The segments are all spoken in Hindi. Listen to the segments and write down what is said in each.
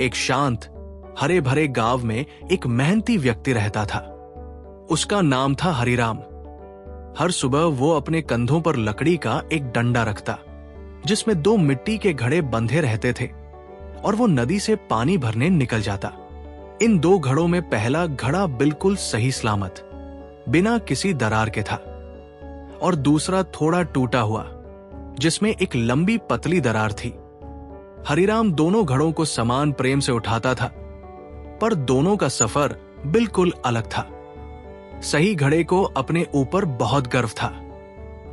एक शांत हरे भरे गांव में एक मेहनती व्यक्ति रहता था। उसका नाम था हरिराम। हर सुबह वो अपने कंधों पर लकड़ी का एक डंडा रखता, जिसमें 2 मिट्टी के घड़े बंधे रहते थे, और वो नदी से पानी भरने निकल जाता। इन 2 घड़ों में पहला घड़ा बिल्कुल सही सलामत, बिना किसी दरार के था, और दूसरा थोड़ा टूटा हुआ, जिसमें एक लंबी पतली दरार थी। हरिराम दोनों घड़ों को समान प्रेम से उठाता था, पर दोनों का सफर बिल्कुल अलग था। सही घड़े को अपने ऊपर बहुत गर्व था।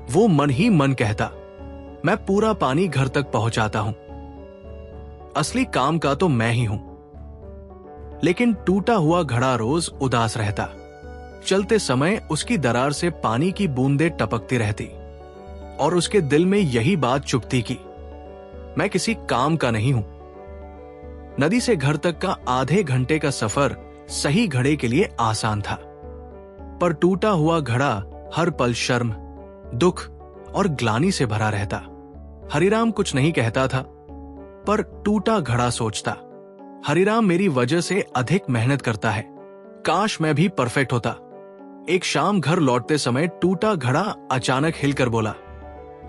वो मन ही मन कहता, मैं पूरा पानी घर तक पहुंचाता हूं, असली काम का तो मैं ही हूं। लेकिन टूटा हुआ घड़ा रोज उदास रहता। चलते समय उसकी दरार से पानी की बूंदें टपकती रहती, और उसके दिल में यही बात चुभती कि मैं किसी काम का नहीं हूं। नदी से घर तक का आधे घंटे का सफर सही घड़े के लिए आसान था, पर टूटा हुआ घड़ा हर पल शर्म, दुख और ग्लानि से भरा रहता। हरिराम कुछ नहीं कहता था, पर टूटा घड़ा सोचता, हरिराम मेरी वजह से अधिक मेहनत करता है, काश मैं भी परफेक्ट होता। एक शाम घर लौटते समय टूटा घड़ा अचानक हिलकर बोला,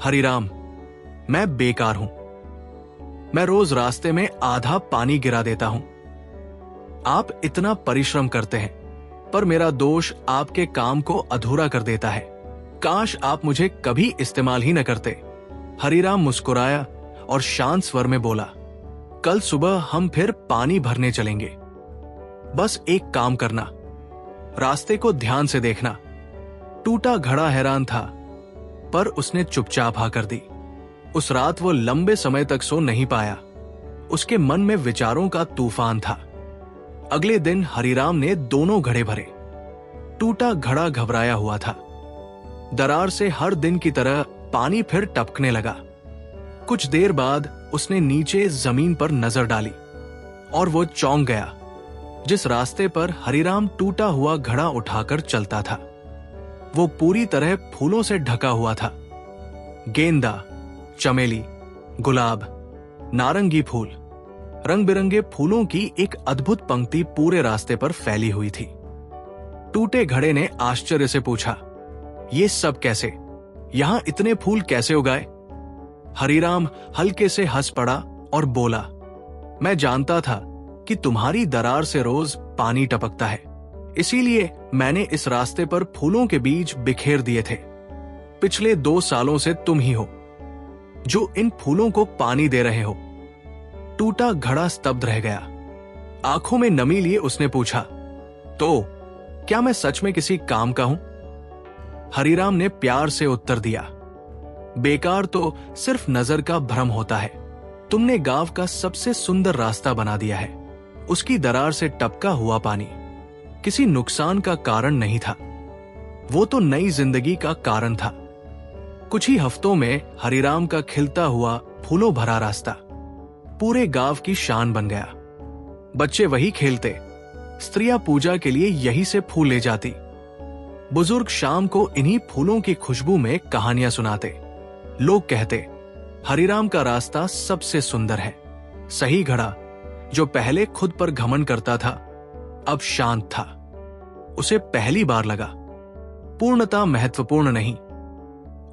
हरिराम, मैं बेकार हूं। मैं रोज रास्ते में आधा पानी गिरा देता हूं। आप इतना परिश्रम करते हैं, पर मेरा दोष आपके काम को अधूरा कर देता है। काश आप मुझे कभी इस्तेमाल ही न करते। हरिराम मुस्कुराया और शांत स्वर में बोला, कल सुबह हम फिर पानी भरने चलेंगे। बस एक काम करना, रास्ते को ध्यान से देखना। टूटा घड़ा हैरान था, पर उसने चुपचाप हाँ कर दी। उस रात वो लंबे समय तक सो नहीं पाया। उसके मन में विचारों का तूफान था। अगले दिन हरिराम ने दोनों घड़े भरे। टूटा घड़ा घबराया हुआ था। दरार से हर दिन की तरह पानी फिर टपकने लगा। कुछ देर बाद उसने नीचे जमीन पर नजर डाली, और वो चौंक गया। जिस रास्ते पर हरिराम टूटा हुआ घड़ा उठाकर चलता था, वो पूरी तरह फूलों से ढका हुआ था। गेंदा, चमेली, गुलाब, नारंगी फूल, रंग बिरंगे फूलों की एक अद्भुत पंक्ति पूरे रास्ते पर फैली हुई थी। टूटे घड़े ने आश्चर्य से पूछा, ये सब कैसे? यहां इतने फूल कैसे उगाए? हरिराम हल्के से हंस पड़ा और बोला, मैं जानता था कि तुम्हारी दरार से रोज पानी टपकता है, इसीलिए मैंने इस रास्ते पर फूलों के बीज बिखेर दिए थे। पिछले 2 सालों से तुम ही हो जो इन फूलों को पानी दे रहे हो। टूटा घड़ा स्तब्ध रह गया। आंखों में नमी लिए उसने पूछा, तो क्या मैं सच में किसी काम का हूं? हरिराम ने प्यार से उत्तर दिया, बेकार तो सिर्फ नजर का भ्रम होता है। तुमने गांव का सबसे सुंदर रास्ता बना दिया है। उसकी दरार से टपका हुआ पानी किसी नुकसान का कारण नहीं था, वो तो नई जिंदगी का कारण था। कुछ ही हफ्तों में हरिराम का खिलता हुआ फूलों भरा रास्ता पूरे गांव की शान बन गया। बच्चे वही खेलते, स्त्रियां पूजा के लिए यही से फूल ले जाती। बुजुर्ग शाम को इन्हीं फूलों की खुशबू में कहानियां सुनाते। लोग कहते, हरिराम का रास्ता सबसे सुंदर है। सही घड़ा, जो पहले खुद पर घमंड करता था, अब शांत था। उसे पहली बार लगा, पूर्णता महत्वपूर्ण नहीं,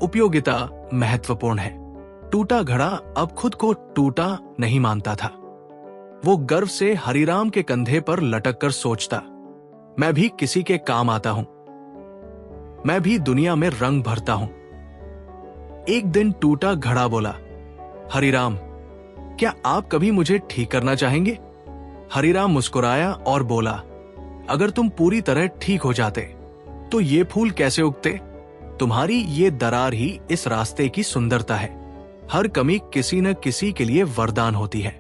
उपयोगिता महत्वपूर्ण है। टूटा घड़ा अब खुद को टूटा नहीं मानता था। वो गर्व से हरिराम के कंधे पर लटक कर सोचता, मैं भी किसी के काम आता हूं, मैं भी दुनिया में रंग भरता हूं। एक दिन टूटा घड़ा बोला, हरिराम, क्या आप कभी मुझे ठीक करना चाहेंगे? हरिराम मुस्कुराया और बोला, अगर तुम पूरी तरह ठीक हो जाते तो ये फूल कैसे उगते? तुम्हारी ये दरार ही इस रास्ते की सुंदरता है। हर कमी किसी न किसी के लिए वरदान होती है।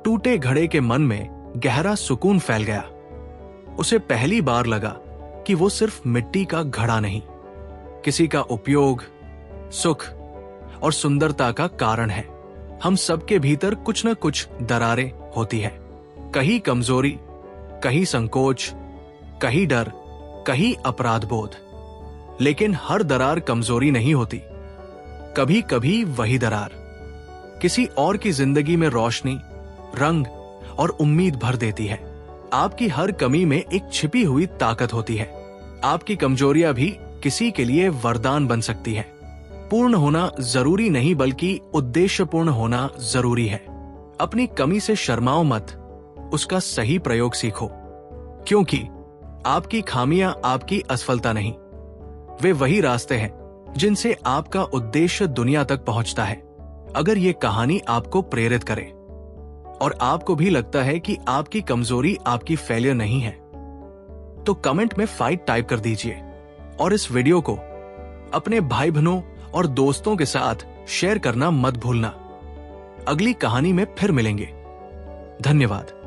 टूटे घड़े के मन में गहरा सुकून फैल गया। उसे पहली बार लगा कि वो सिर्फ मिट्टी का घड़ा नहीं, किसी का उपयोग, सुख और सुंदरता का कारण है। हम सबके भीतर कुछ न कुछ दरारें होती है, कहीं कमजोरी, कहीं संकोच, कहीं डर, कहीं अपराध बोध। लेकिन हर दरार कमजोरी नहीं होती। कभी कभी वही दरार किसी और की जिंदगी में रोशनी, रंग और उम्मीद भर देती है। आपकी हर कमी में एक छिपी हुई ताकत होती है। आपकी कमजोरियां भी किसी के लिए वरदान बन सकती है। पूर्ण होना जरूरी नहीं, बल्कि उद्देश्यपूर्ण होना जरूरी है। अपनी कमी से शर्माओ मत, उसका सही प्रयोग सीखो, क्योंकि आपकी खामियां आपकी असफलता नहीं, वे वही रास्ते हैं जिनसे आपका उद्देश्य दुनिया तक पहुंचता है। अगर ये कहानी आपको प्रेरित करे और आपको भी लगता है कि आपकी कमजोरी आपकी फेलियर नहीं है, तो कमेंट में फाइट टाइप कर दीजिए और इस वीडियो को अपने भाई बहनों और दोस्तों के साथ शेयर करना मत भूलना। अगली कहानी में फिर मिलेंगे। धन्यवाद।